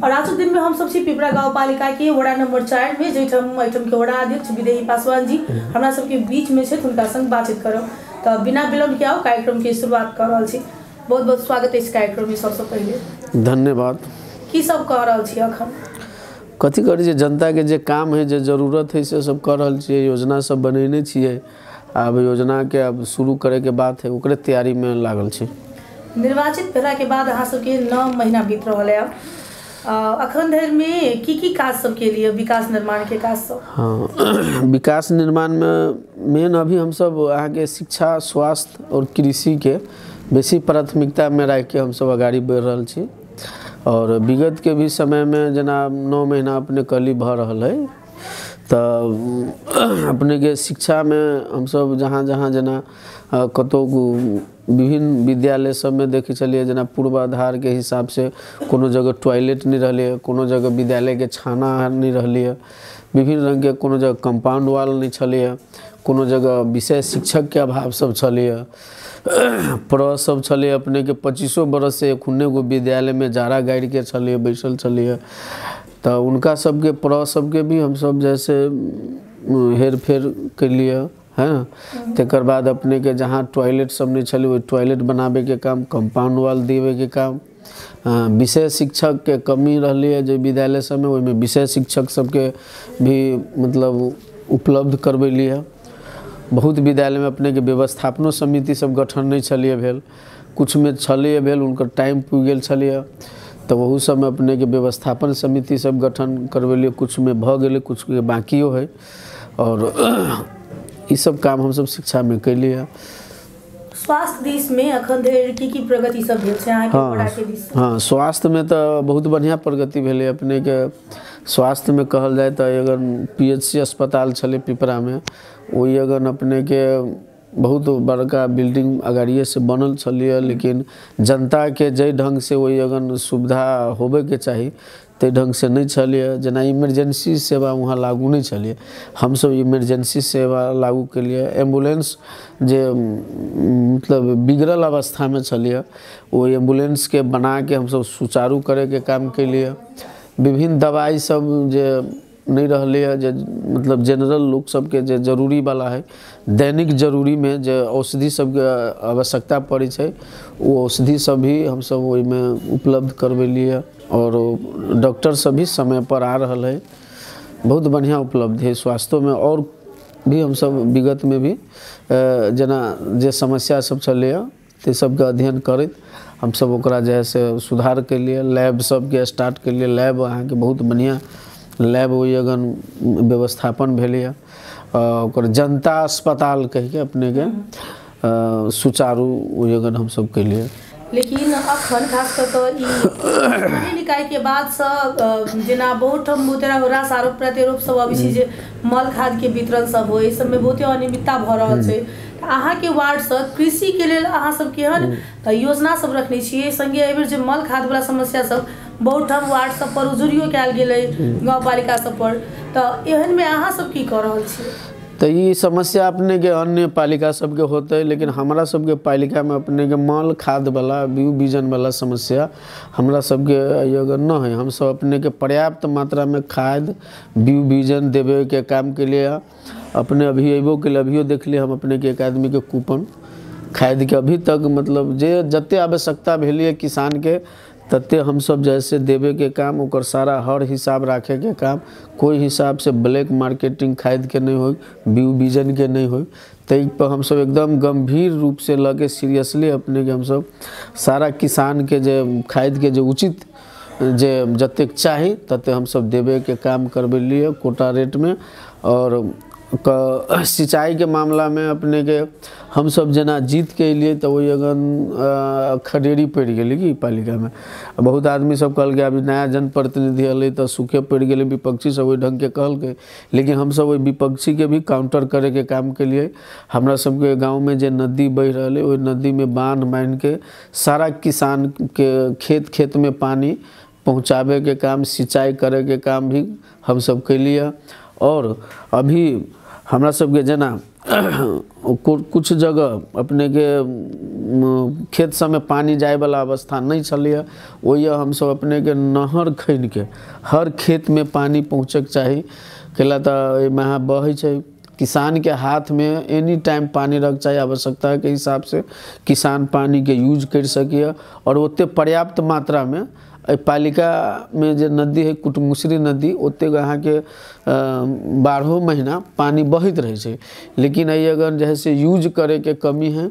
और आज के दिन में हम सबसे पिपरा गाँव पालिका के वड़ा नंबर 4 में जैठम के वड़ा अध्यक्ष विदेही पासवान जी हमारा सबके बीच में छे उनका संग बातचीत करब। तो बिना विलम्ब के आओ कार्यक्रम की शुरुआत कर रहा छी। बहुत बहुत स्वागत है इस कार्यक्रम में। सबसे पहले धन्यवाद। की सब कर रहा छी अखन? कथी करी जे जनता के जे काम है जे जरूरत है से सब कर रहा छियै। योजना सब बनेने छियै। अब योजना के अब शुरू करे के बात है, ओकरे तैयारी में लागल छी। निर्वाचित भेला के बाद अहाँ सबके 9 महीना बीत रहा है। अखन धरि में की काज सब के लिए विकास निर्माण के काज सब? हाँ, विकास निर्माण में मेन अभी हम सब अहाँ के शिक्षा, स्वास्थ्य और कृषि के बेसी प्राथमिकता में रख के हम सब आगाड़ी बढ़ रहा छी। और विगत के भी समय में जना 9 महीना अपने कली भ रहा है। तो अपने के शिक्षा में हम सब जहाँ जहाँ जना कतो विभिन्न विद्यालय सब में देखे चलिए जना पूर्वाधार के हिसाब से कोनो जगह टॉयलेट नहीं रही, कोनो जगह विद्यालय के छाना नहीं रही, विभिन्न रंग के कोनो जगह कंपाउंड वाल नहीं छलिए, कोनो जगह विषय शिक्षक के अभाव सब छलिए, प्र सब छलिए अपने के 25 बरस से खुन्ने गो विद्यालय में जारा गाड़ के छलिए बैसल छलिए। तो उनका सबके प्र सबके भी हम सब जैसे हेर फेर के लिए हैं। तकर बाद अपने के जहाँ टॉयलेट सब नहीं छले वो टॉयलेट बनावे के काम, कंपाउंड वाल देवे के काम, विषय शिक्षक के कमी रही है जो विद्यालय सब में, वही में विषय शिक्षक सबके भी मतलब उपलब्ध करवेलिए। बहुत विद्यालय में अपने के व्यवस्थापनो समिति सब गठन नहीं छलिए भेल, कुछ में छलिए भेल, उनकर टाइम पुग गेल छलिए। तो वहू सब में अपने के व्यवस्थापन समिति सब गठन करवेलिए, कुछ में भ गेले, कुछ के बाकियो है। और ये सब काम हम सब शिक्षा में कैलिए। स्वास्थ्य दिश में अखन धरि की प्रगति सब भेल छै अहाँ के पढ़ा के दिश? हाँ, स्वास्थ्य में तो बहुत बढ़िया प्रगति भेले। अपने के स्वास्थ्य में कहल जाए तो अगर PHC अस्पताल छले पिपरा में, वही अगर अपने के बहुत बड़का बिल्डिंग अगाड़िए से बनल छलिए, लेकिन जनता के जै ढंग से वही अगर सुविधा होबे के चाहिए ते ढंग से नहीं छलिए। जना इमरजेंसी सेवा वहाँ लागू नहीं छलिए। हम सब इमरजेंसी सेवा लागू के लिए एम्बुलेंस जे मतलब बिगड़ल अवस्था में छलिए, वो एम्बुलेंस के बना के हम सब सुचारू करे के काम के लिए। विभिन्न दवाई सब जे नहीं रही है, जो मतलब जनरल लोग सबके जो जरूरी वाला है, दैनिक जरूरी में जो औषधि सबके आवश्यकता पड़ी है, वो औषधि सब भी हम सब वही में उपलब्ध करवेलिए। और डॉक्टर सब भी समय पर आ रहा है। बहुत बढ़िया उपलब्ध है स्वास्थ्य में। और भी हम सब विगत में भी जना जे समस्या सब चले ते सबके अध्ययन करत हम सब ओकरा जैसे सुधार के लिए लैब सबके स्टार्ट के लिए लैब अहाँ के बहुत बढ़िया लैब वही अगर व्यवस्थापन भेलिए। और जनता अस्पताल कह के अपने के सुचारू वही अगर हम सब के लिए। लेकिन अखन खास कर निकाय के बाद से जना बहुत बहुतेरा रास आरोप प्रत्यारोप सब अभी जे मल खाद के वितरण सब हो सब में बहुते अनियमितता भ रहा है। अहाँ के वार्ड से कृषि के लिए अहाँ सब केहन योजना सब रखने छिए? संगे एबेर जे मल खाद वाला समस्या सब बहुत हम वार्ड सब पर उजुरियो कैल गेलै गाँव पालिका सब पर, तो एहन में अहाँ सब की कर रहल छिए? तो ये समस्या अपने के अन्य पालिका सबके होते है, लेकिन हमारा सबके पालिका में अपने के मल खाद वाला बीज बीजन वाला समस्या हमारा सबके अगर न है। हम सब अपने के पर्याप्त मात्रा में खाद बीज बीजन देवे के काम के लिए अपने अभी अबो के लिए अभियो देख लिए हम अपने के एक आदमी के कूपन खाद के अभी तक मतलब जे जते आवश्यकता भेलिए किसान के तते हम सब जैसे देवे के काम ओकर सारा हर हिसाब रखे के काम, कोई हिसाब से ब्लैक मार्केटिंग खाद के नहीं हो, बीज बीजन के नहीं हो। तई पर हम सब एकदम गंभीर रूप से लगे सीरियसली अपने के हम सब सारा किसान के जे खाद के जो उचित जे जते चाहिए तते हम सब देवे के काम करवेलिए कोटा रेट में। और सिंचाई के मामला में अपने के हम सब जना जीत के लिए तो वही अगर खडेरी पड़ गई कि पालिका में बहुत आदमी सब कहल के अभी नया जनप्रतिनिधि अल तो सूखे पड़ गए, विपक्षी सब वही ढंग के कहल के, लेकिन हम सब वही विपक्षी के भी काउंटर करे के काम के लिए हमरा सबके गांव में जे नदी बह रहा है वही नदी में बांध बांध के सारा किसान के खेत खेत में पानी पहुँचावे के काम, सिंचाई करे के काम भी हम सब के लिए। और अभी हमरा सबके जना कुछ जगह अपने के खेत सब में पानी जाए वाला अवस्था नहीं छलिए, ओहि हम सब अपने के नहर खन के हर खेत में पानी पहुँचक चाही। कैला तो यहाँ बहे छै, किसान के हाथ में एनी टाइम पानी रख चाहिए, आवश्यकता के हिसाब से किसान पानी के यूज कर सकिए। और ओते पर्याप्त मात्रा में पालिका में जो नदी है कुटमुसरी नदी, ओते अहाँ के 12 महीना पानी बहित रहे छै। लेकिन अगर जैसे यूज करे के कमी है,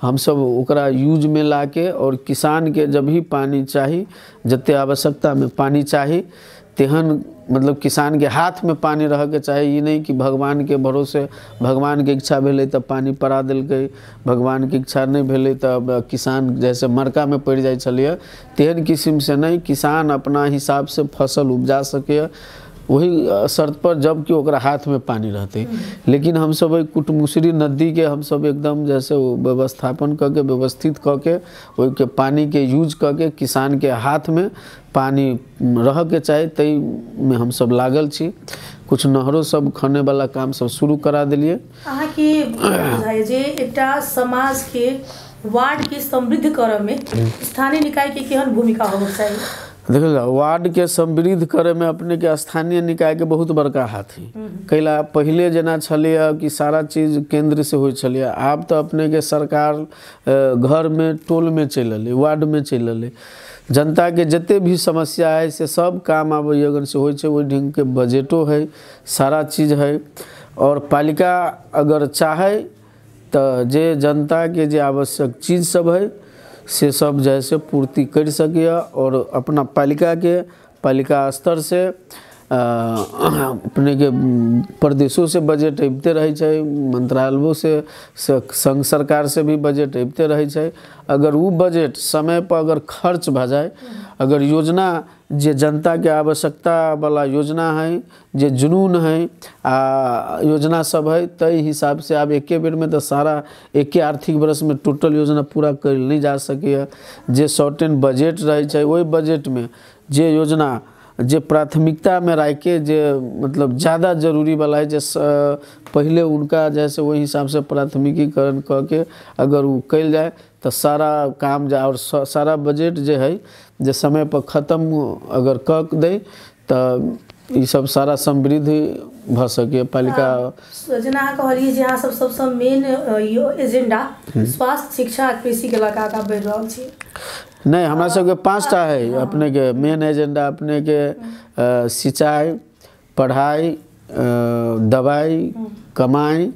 हम सब ओकरा यूज में लाके और किसान के जब भी पानी चाहिए, जते आवश्यकता में पानी चाहिए तेहन मतलब किसान के हाथ में पानी रह के चाहिए। ये नहीं कि भगवान के भरोसे भगवान के इच्छा भेले तो पानी पड़ा दिलकै, भगवान के इच्छा नहीं भेले तो किसान जैसे मरका में पड़ जाए छलिए, तेहन किस्म से नहीं। किसान अपना हिसाब से फसल उपजा सके वही शर्त पर जब कि ओकरा हाथ में पानी रहते। लेकिन हम सब कुटमुसरी नदी के हम सब एकदम जैसे व्यवस्थापन करके व्यवस्थित करके वही के पानी के यूज करके किसान के हाथ में पानी रह के चाहे, तई में हम सब लागल छी। कुछ नहरों सब खने वाला काम सब शुरू करा दिलिए। अहाँ के जे एकटा समाज के वार्ड के समृद्ध करऽ में स्थानीय निकाय के केहन भूमिका होबक चाही? देखिए, वार्ड के समृद्ध करे में अपने के स्थानीय निकाय के बहुत बड़का हाथ है। कैला पहले जना छलिए कि सारा चीज केंद्र से हो छलिए, आब तो अपने के सरकार घर में टोल में चल अले, वार्ड में चल अले। जनता के जते भी समस्या है से सब काम अब अगर से हो वही ढंग के बजटो है, सारा चीज है। और पालिका अगर चाहे तो जे जनता के जे आवश्यक चीज सब है से सब जैसे पूर्ति कर सकिए। और अपना पालिका स्तर से अपने के प्रदेशों से बजट अबते रहे छै, मंत्रालयों से संघ सरकार से भी बजट अबते रहे छै। अगर वो बजट समय पर अगर खर्च भ जाए, अगर योजना जे जनता के आवश्यकता वाला योजना है, जे जुनून है योजना सब है, तई हिसाब से आप एके बेर में तो सारा एके आर्थिक वर्ष में टोटल योजना पूरा कर नहीं जा सके। जे सर्टेन बजट रहे छै, वही बजट में जे योजना जे प्राथमिकता में रख के जे मतलब ज़्यादा जरूरी वाला है, जे पहले उनका जैसे वही हिसाब से प्राथमिकीकरण करके अगर वो कल जाए तो सारा काम जाए। और सारा बजट जे है जे समय पर ख़त्म अगर कर दे तो ये सब सारा समृद्धि भ सके। पालिका जेना कहलिए जे अहाँ सब सबसे मेन एजेंडा स्वास्थ्य, शिक्षा, कृषि के लगा का बढ़ रहा है। नहीं, हमारा सबके 5टा है अपने के मेन एजेंडा। अपने के सिंचाई, पढ़ाई, दवाई, कमाई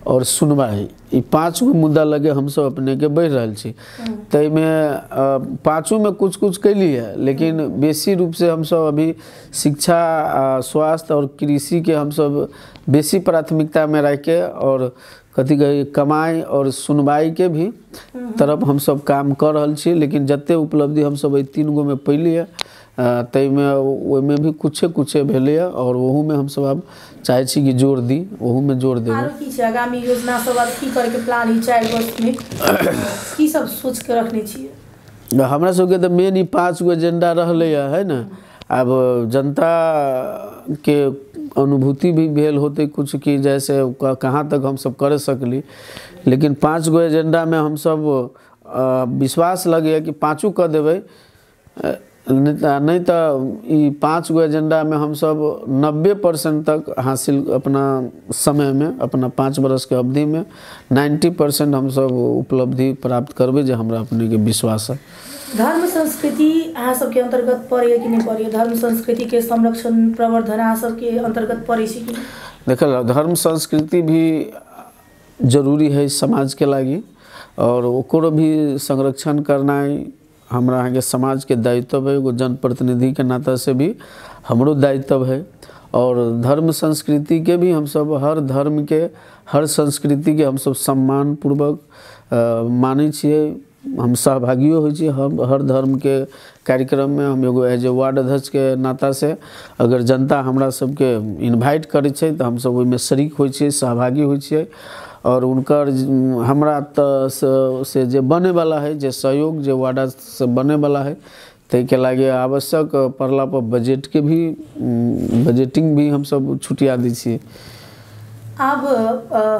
और सुनवाई, ये 5 गो मुद्दा लगे हम सब अपने के बढ़ रहा छी। तई में 5 में कुछ कुछ कैली है, लेकिन बेसी रूप से हम सब अभी शिक्षा, स्वास्थ्य और कृषि के हम सब बेसी प्राथमिकता में रख के और कथी कही कमाई और सुनवाई के भी तरफ हम सब काम कर रहा छी। लेकिन जते उपलब्धि हम सब 3 गो में पैली है, तई में ओहि में भी कुछ भेले और वहू में हम सब अब चाहे छी कि जोर दी, वहू में जोर देबे। आरो की छै आगामी योजना सब अब की करे के प्लान ही 4 वर्ष में की सब सोच के रखने छियै? हमरा सबके तो मेन ही 5 गो एजेंडा रहले है ना। अब जनता के अनुभूति भी भेल होते कुछ कि जैसे कहाँ तक हम सब कर सकली। लेकिन 5 गो एजेंडा में हम सब विश्वास लगे कि 5 कर देवे, नहीं तो ये 5 गो एजेंडा में हम सब 90% तक हासिल अपना समय में, अपना 5 वर्ष के अवधि में 90% हम सब उपलब्धि प्राप्त करबे, जो हमरा अपने के विश्वास है। धर्म संस्कृति अहाँ सबके अंतर्गत पड़े कि नहीं पड़े? धर्म संस्कृति के संरक्षण प्रवर्धन अहाँ सबके अंतर्गत पड़े कि? देखल, धर्म संस्कृति भी जरूरी है समाज के लागी और ओकरो भी संरक्षण करना हमरा के समाज के दायित्व है। एगो जनप्रतिनिधि के नाता से भी हमरो दायित्व है। और धर्म संस्कृति के भी हम सब हर धर्म के, हर संस्कृति के हम सब सम्मान पूर्वक माने छिए। हम सहभागियो हो छिए हर धर्म के कार्यक्रम में। हम एगो एज ए वार्ड अध्यक्ष के नाता से अगर जनता हमरा सबके इनवाइट करे छै तो हम सब ओहि में शरीक हो छिए, सहभागी हो छिए। और उनकर हमरा से जे बने वाला है, जे सहयोग जे वार्ड से बने वाला है, तै के लागे आवश्यक पड़ला पर बजट के भी बजटिंग भी हम सब छुटिया दी छिए। आब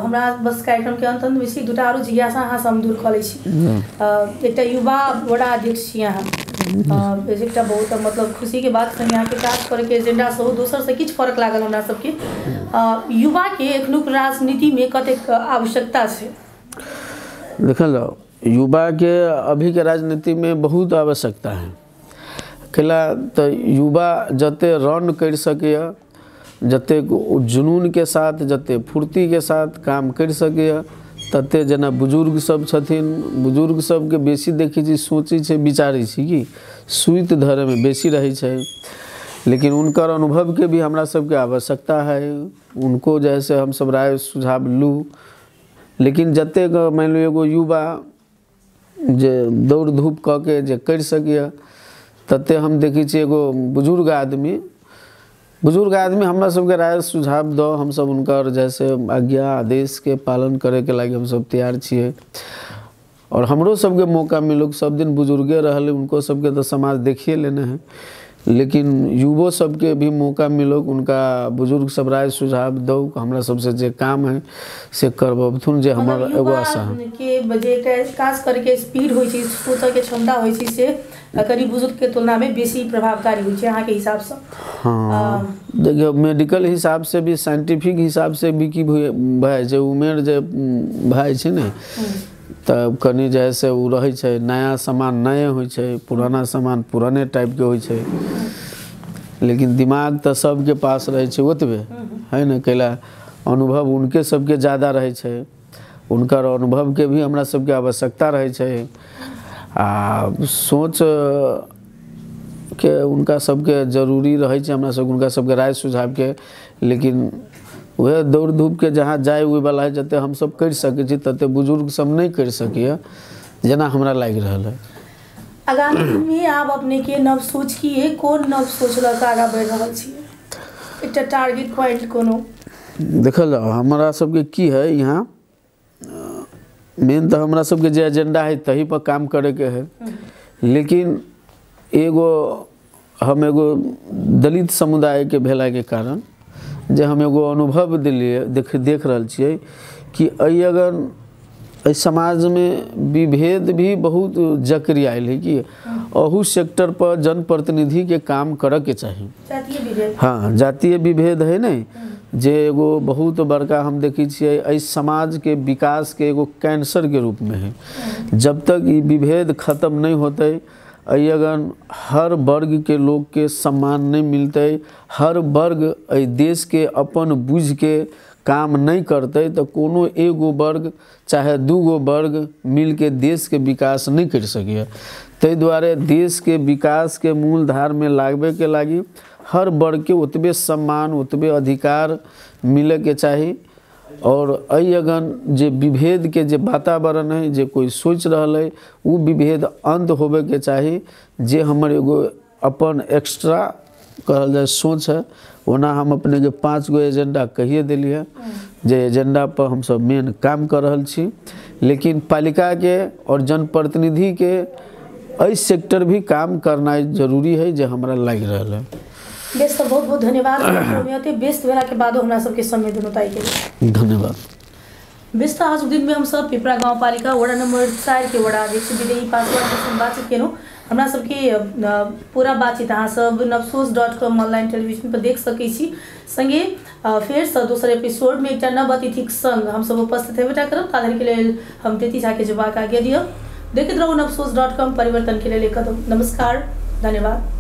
हमरा बस कार्यक्रम के अंत में बेसी दूटा आरो जिज्ञासा अहाँ से हम दूर करै छी। एकटा युवा वडा अध्यक्ष छी अहाँ, एकटा बहुत मतलब खुशी के बात संगे अहाँके काज करे के एजेंडा से दोसर से किछ फर्क लागल हमरा सबके। युवा के एखनुक राजनीति में कतेक आवश्यकता छै? देखल जाओ, युवा के अभी के राजनीति में बहुत आवश्यकता है। कैला तो युवा जते रन कर सके, जते जुनून के साथ, जते फुर्ती के साथ काम कर सके, तते जना बुजुर्ग सब छथिन, बुजुर्ग सब के बेसी देखी छी सोची छे विचारी छी कि सुइत धरे में बेसी रही छे, लेकिन उनकर अनुभव के भी हमरा सबके आवश्यकता है। उनको जैसे हम सब राय सुझाव लू, लेकिन जते मान लो एगो युवा जे दौड़ धूप क के जे कर सके, तते हम देखी छी एगो बुजुर्ग आदमी हमरा सबके राय सुझाव दो, हम सब उनकर जैसे आज्ञा आदेश के पालन करे के लागी हम सब तैयार छिए। और हमरो सबके मौका मिलो, सब दिन बुजुर्गे रहले, उनको सबके तो समाज देखिए लेने हैं, लेकिन युवो सबके भी मौका मिलो, उनका बुजुर्ग सब राय सुझाव दो, हमरा सबसे जे काम है से करबथुन, जे हमर एगो आशा है के बजे खास करके स्पीड होई छै, सोचय के क्षमता होई छै, से करीब बुजुर्ग के तुलना में बेसी प्रभावकारी होई छै अहाँ के हिसाब से? हाँ, देखियो मेडिकल हिसाब से भी, साइंटिफिक हिसाब से भी की भाई जे उमेर जे भाई छै ने, तब कनी जैसे उ रहे छै, नया सामान नए होई छै, पुराना सामान पुराने टाइप के होई छै, लेकिन दिमाग तो सबके पास रहे छै ओतबे है ना। कैला अनुभव उनके सबके ज़्यादा रहे छै, उनकर अनुभव के भी हमरा सबके आवश्यकता रहे छै, आ सोच के उनका सबके जरूरी रहे छै, हमरा सब उनका सबके राय सुझाव के। लेकिन वह दौड़ धूप के जहाँ जाए हुए वाला है, जते हम सब कर सके छी, तते बुजुर्ग सब नहीं कर सकिए, जना हमरा लाग रहा है। आगामी दिन में आप अपने के नव सोच की है, कौन नव सोच लग आगा बढ़ रहा छिए? एकटा टारगेट पॉइंट कोनो देखल हमरा सबके की है यहाँ मेन तो हमरा सबके जे एजेंडा है तही पर काम करे के है। लेकिन एगो हम एगो दलित समुदाय के भेला के कारण जे हम एगो अनुभव दिलिए देख रहल छिए कि अगर समाज में विभेद भी बहुत जकरी आयल है कि अहू सेक्टर पर जनप्रतिनिधि के काम करे के चाहिए। जातीय विभेद, हाँ, जातीय विभेद है नहीं, जे एगो बहुत बड़का हम देखी छे समाज के विकास के एगो कैंसर के रूप में है। जब तक ये विभेद खत्म नहीं होते, अगर हर वर्ग के लोग के सम्मान नहीं मिलते, हर वर्ग देश के अपन बुझ के काम नहीं करते, तो कोनो एगो वर्ग चाहे दूगो वर्ग मिल के देश के विकास नहीं कर सके। तै द्वारे देश के विकास के मूलधार में लागबे के लागी हर वर्ग के उतबे सम्मान, उतबे अधिकार मिले के चाहिए। और अगन जे विभेद के जे वातावरण है, जे कोई सोच रहल है, वो विभेद अंत होबे के चाहिए। जे हमर एगो अपन एक्स्ट्रा कहल जाए सोच है, ओना हम अपने के 5 गो एजेंडा कहिए दिलिए, जे एजेंडा पर हम सब मेन काम कर रहल छी। लेकिन पालिका के और जनप्रतिनिधि के एहि सेक्टर भी काम करना जरूरी है, जे हमरा लग रहा है। बेस बहुत बहुत धन्यवाद। व्यस्त भेला के बाद हमरा सबके समय देनो ताई के लिए धन्यवाद। व्यस्त आज दिन में हम सब पिपरा गाँव पालिका वड़ा नंबर 4 के वड़ा अध्यक्ष विदेही पासवान से बातचीत केलहुँ। हमरा सबके पूरा बातचीत अहाँ सब navsos.com ऑनलाइन टेलीविजन पर देख सकै छी। संगे फेर से दोसर एपिसोड में एकटा नव अतिथिक संग हम सब उपस्थित हेबे करब। ताधर के लिए हम तेती झा के जवाब आज्ञा दियौ। देखते रहू navsos.com, परिवर्तन के लिए एक कदम। नमस्कार, धन्यवाद।